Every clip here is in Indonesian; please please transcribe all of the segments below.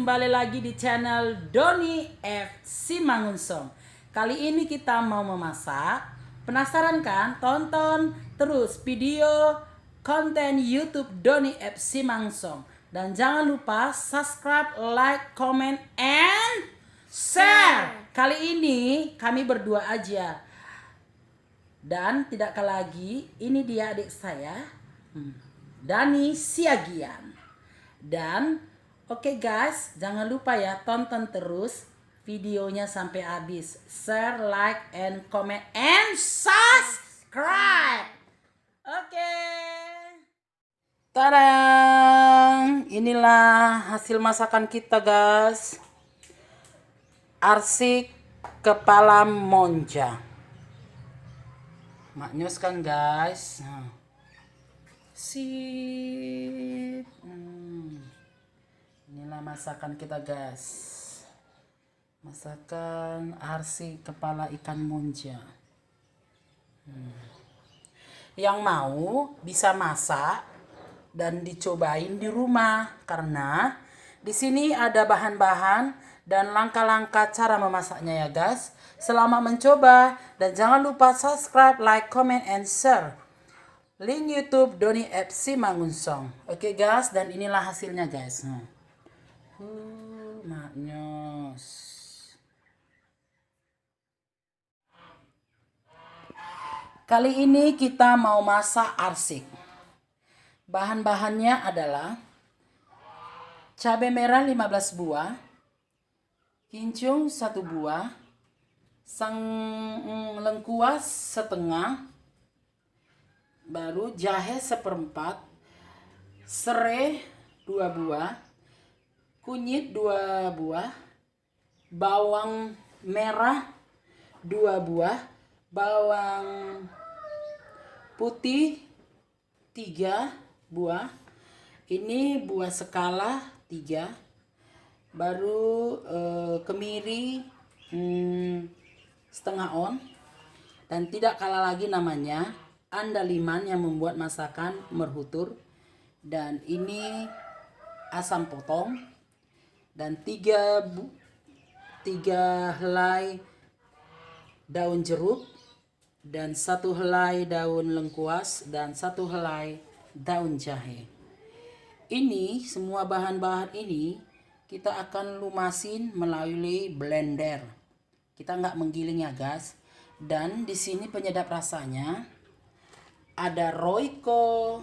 kembali lagi di channel Doni F Simangunsong. Kali ini kita mau memasak. Penasaran kan? Tonton terus video konten YouTube Doni F Simangunsong. Dan jangan lupa subscribe, like, comment, and share. Kali ini kami berdua aja. Dan tidak kalah lagi, ini dia adik saya, Dani Siagian. Dan oke guys, jangan lupa ya, tonton terus videonya sampai habis. Share, like, and comment, and subscribe. Oke. Tadang, inilah hasil masakan kita guys. Arsik kepala monja. Maknyus kan guys. Sip. Inilah masakan kita guys. Masakan arsik kepala ikan monja. Yang mau bisa masak dan dicobain di rumah, karena di sini ada bahan-bahan dan langkah-langkah cara memasaknya ya guys. Selamat mencoba dan jangan lupa subscribe, like, comment, and share. Link YouTube Doni F Simangunsong. Oke guys, dan inilah hasilnya guys. Maknyos. Kali ini kita mau masak arsik. Bahan-bahannya adalah cabai merah 15 buah, kincung 1 buah, lengkuas setengah, baru jahe 1/4, serai 2 buah, kunyit 2 buah, bawang merah 2 buah, bawang putih 3 buah, ini buah sekala 3, baru kemiri setengah on, dan tidak kalah lagi namanya andaliman yang membuat masakan merhutur, dan ini asam potong, dan 3 helai daun jeruk, dan 1 helai daun lengkuas, dan 1 helai daun jahe. Ini semua bahan-bahan ini kita akan lumasin melalui blender. Kita nggak menggiling ya guys. Dan di sini penyedap rasanya ada Royco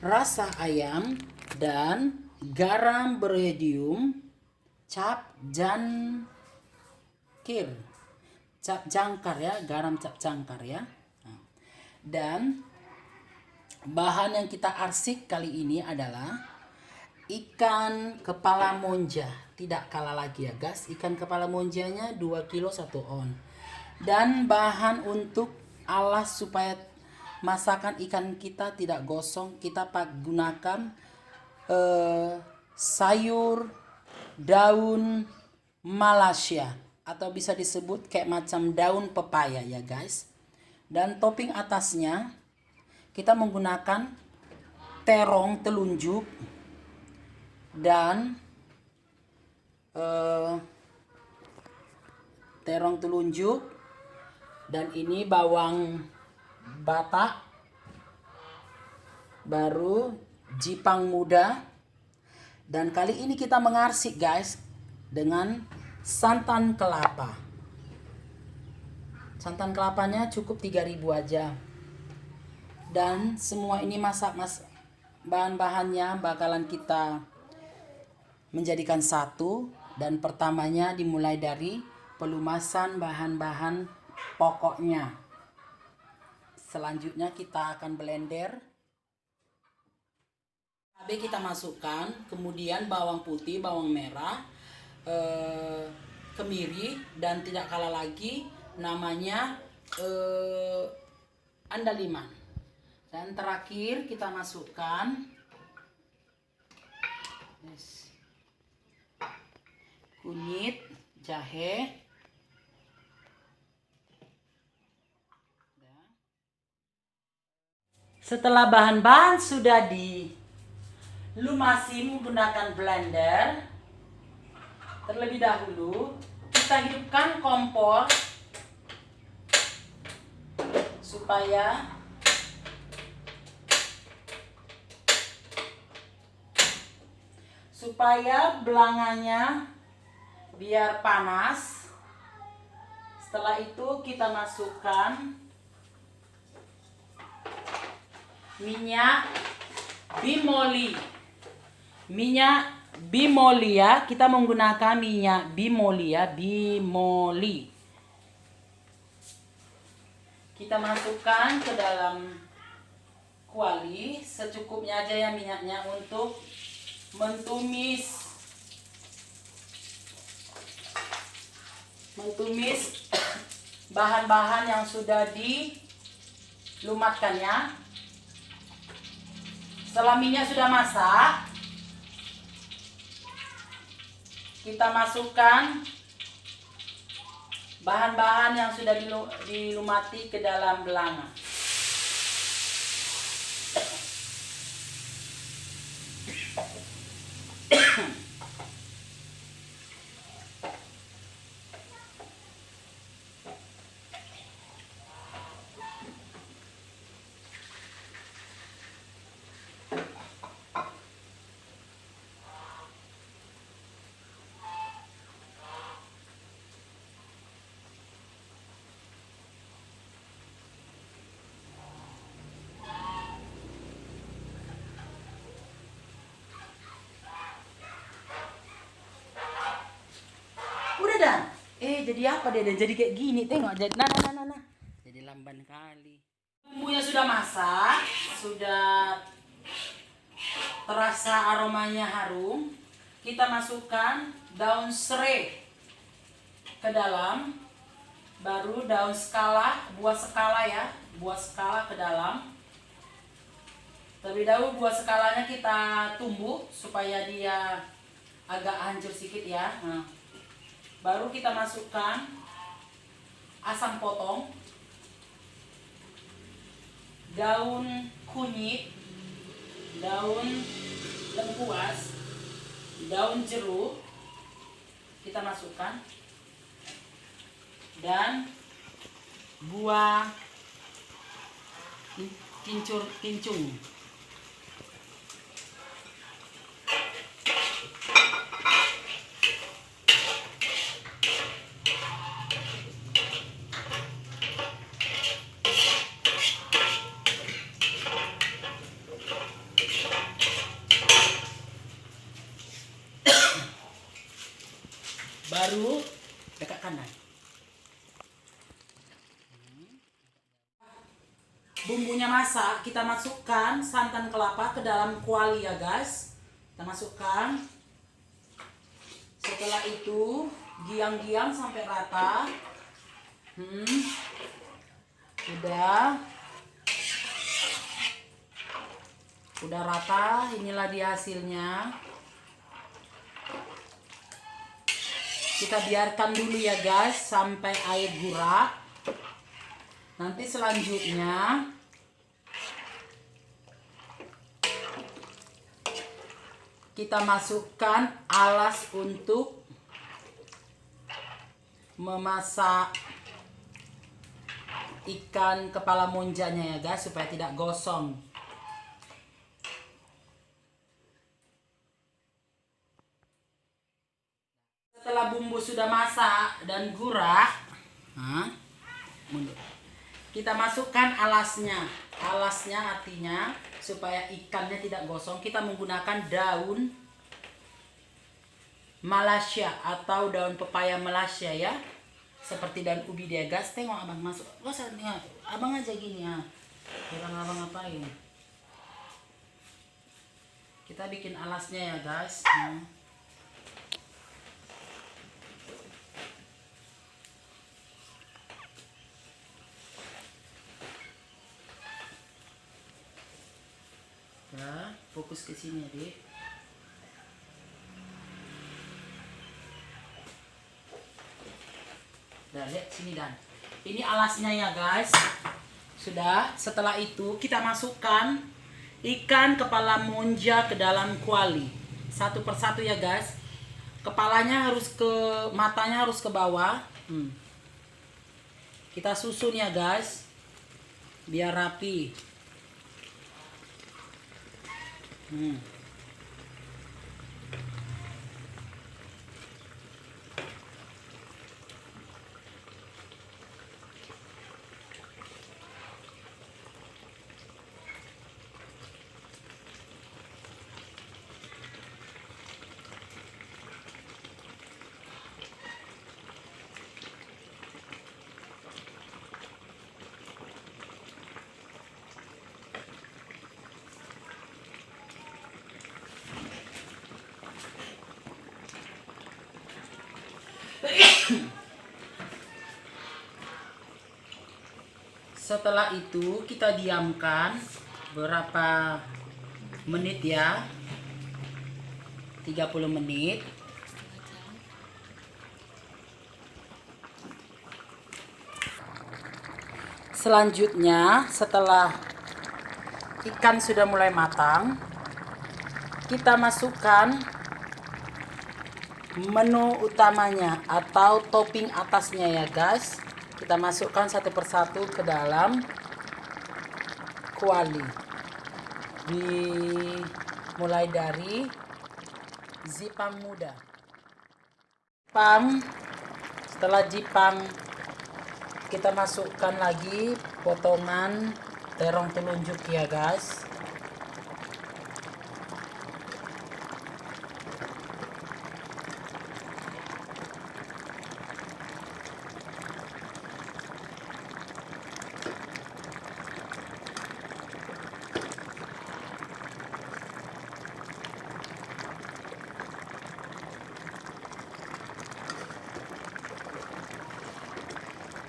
rasa ayam dan garam berhedium, cap jangkar ya, garam cap jangkar ya. Dan bahan yang kita arsik kali ini adalah ikan kepala monja. Tidak kalah lagi ya guys, ikan kepala monjanya 2 kilo 1 on. Dan bahan untuk alas supaya masakan ikan kita tidak gosong, kita gunakan sayur daun Malaysia, atau bisa disebut kayak macam daun pepaya ya guys. Dan topping atasnya kita menggunakan terong telunjuk dan dan ini bawang batak, baru jipang muda, dan kali ini kita mengarsik guys dengan santan kelapa. Santan kelapanya cukup 3.000 aja. Dan semua ini bahan-bahannya bakalan kita menjadikan satu, dan pertamanya dimulai dari pelumasan bahan-bahan pokoknya. Selanjutnya kita akan blender. Cabai kita masukkan, kemudian bawang putih, bawang merah, kemiri, dan tidak kalah lagi namanya andaliman. Dan terakhir kita masukkan kunyit, jahe, setelah bahan-bahan sudah dilumasi menggunakan blender, Terlebih dahulu kita hidupkan kompor supaya belanganya biar panas. Setelah itu kita masukkan minyak bimoli. Minyak bimoli ya, kita menggunakan minyak bimoli ya, bimoli. Kita masukkan ke dalam kuali secukupnya aja ya minyaknya untuk mentumis bahan-bahan yang sudah dilumatkan ya. Setelah minyak sudah masak, kita masukkan bahan-bahan yang sudah dilumati ke dalam belanga. Dan jadi apa dia? Jadi kayak gini, tengok. Jadi nah. Jadi lamban kali. Bumbunya sudah masak, sudah terasa aromanya harum. Kita masukkan daun serai ke dalam, baru daun skala, buah skala ya, buah skala ke dalam. Terlebih dahulu buah skalanya kita tumbuk supaya dia agak hancur sedikit ya. Nah. Baru kita masukkan asam potong, daun kunyit, daun lengkuas, daun jeruk kita masukkan, dan buah kincung. Baru dekat kanan. Bumbunya masak, kita masukkan santan kelapa ke dalam kuali ya guys. Kita masukkan. Setelah itu giang-giang sampai rata. Udah rata, inilah dia hasilnya. Kita biarkan dulu ya guys sampai air gurak. Nanti selanjutnya kita masukkan alas untuk memasak ikan kepala monjanya ya guys, supaya tidak gosong. Setelah bumbu sudah masak dan gurak, kita masukkan alasnya. Alasnya artinya supaya ikannya tidak gosong, kita menggunakan daun Malaysia atau daun pepaya Malaysia ya. Seperti daun ubi dia guys. Tengok abang masuk. Abang aja gini ya. Jangan abang ngapain. Kita bikin alasnya ya guys. Ya, fokus ke sini adik. Nah, lihat sini Dan. Ini alasnya ya guys. Sudah. Setelah itu kita masukkan ikan kepala monja ke dalam kuali. Satu persatu ya guys. Kepalanya harus ke, matanya harus ke bawah. Kita susun ya guys, biar rapi. Setelah itu kita diamkan berapa menit ya, 30 menit. Selanjutnya setelah ikan sudah mulai matang, kita masukkan menu utamanya atau topping atasnya ya guys. Kita masukkan satu persatu ke dalam kuali. Mulai dari jipang muda. Setelah jipang kita masukkan lagi potongan terong telunjuk ya guys.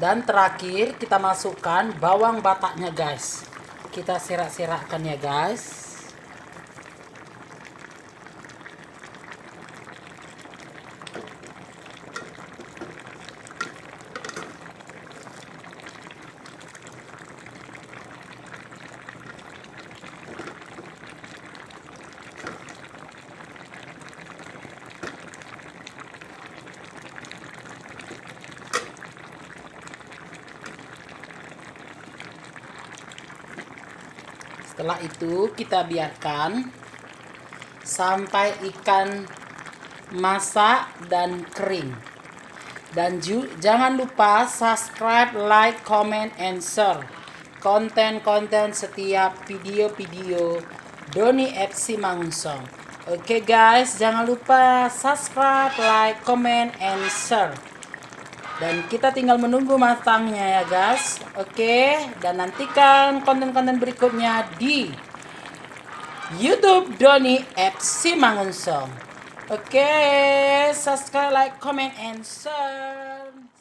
Dan terakhir kita masukkan bawang bataknya guys. Kita serak-serakkan ya guys. Setelah itu kita biarkan sampai ikan masak dan kering. Dan jangan lupa subscribe, like, comment, and share konten-konten setiap video-video Doni FC Mangunsong. Oke guys, jangan lupa subscribe, like, comment, and share. Dan kita tinggal menunggu matangnya ya guys. Oke, dan nantikan konten-konten berikutnya di YouTube Doni FC Mangunsong. Oke, subscribe, like, comment, and share.